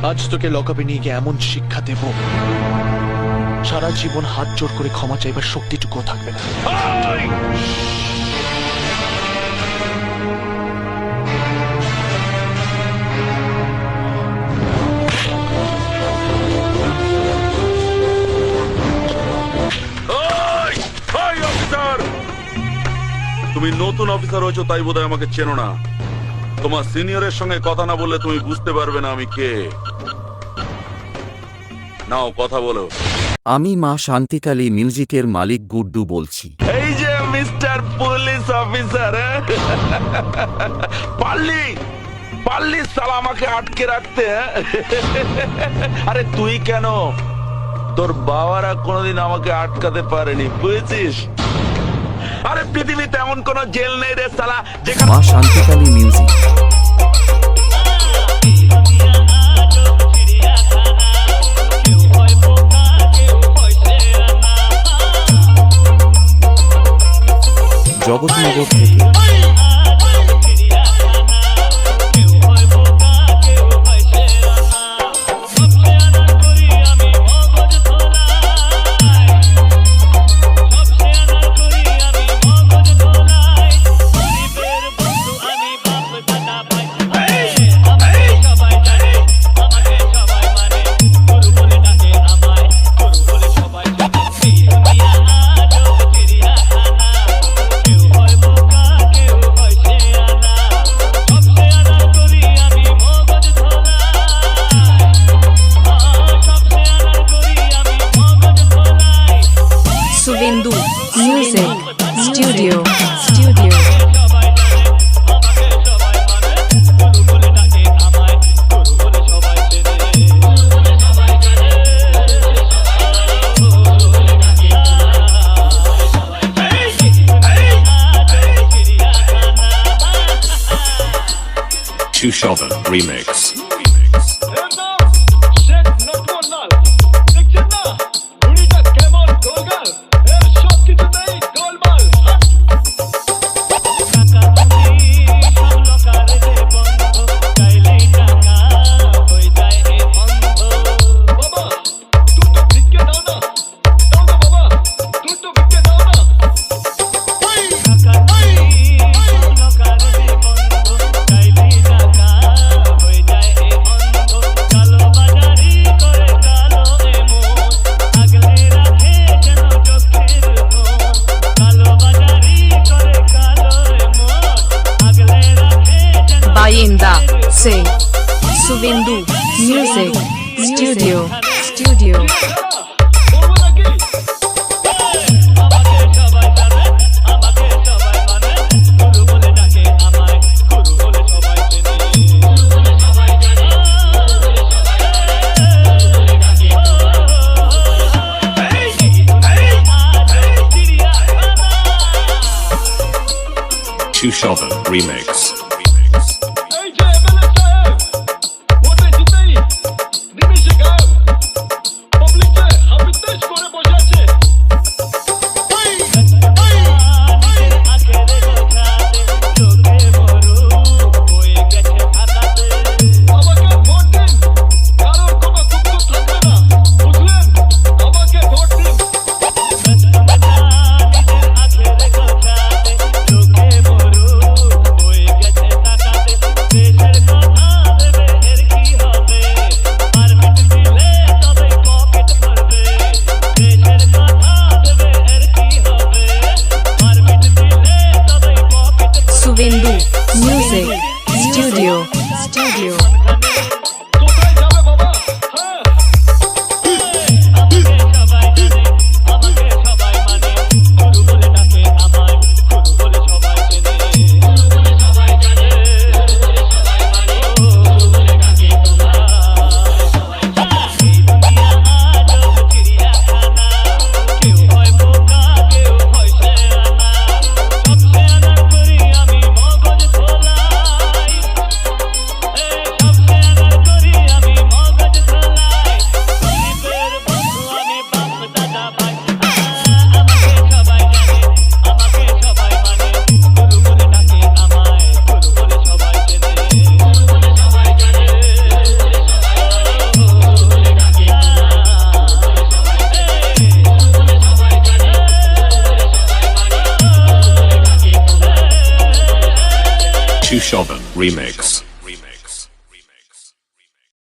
আজ তোকে লকআপে নিয়ে গিয়ে এমন শিক্ষা দেব, সারা জীবন হাত জোড় করে ক্ষমা চাইবার শক্তিটুকুও থাকবে না। তুমি নতুন অফিসার হয়েছো তাই বোধহয় আমাকে চেনো না। তোমার সিনিয়রের সঙ্গে কথা না বললে তুমি বুঝতে পারবে না আমি কে। নাও কথা বলো। আমি মা শান্তিকালী মিউজিকের মালিক গুড্ডু বলছি। এই যে মিস্টার পুলিশ অফিসার, পারলি সালা আমাকে আটকে রাখতে। আরে তুই কেন, তোর বাবারা কোনোদিন আমাকে আটকাতে পারেনি, বুঝেছিস? আরে পৃথিবীতে এমন কোন জেল নেই রে সালা যেখানে মা শান্তিকালী মিউজিক। জগৎনগর থেকে Suvendu Music Studio Chushovan Remix. Bayinda Say Suvendu Music Studio Chushovan Remix. Chushovan Remix.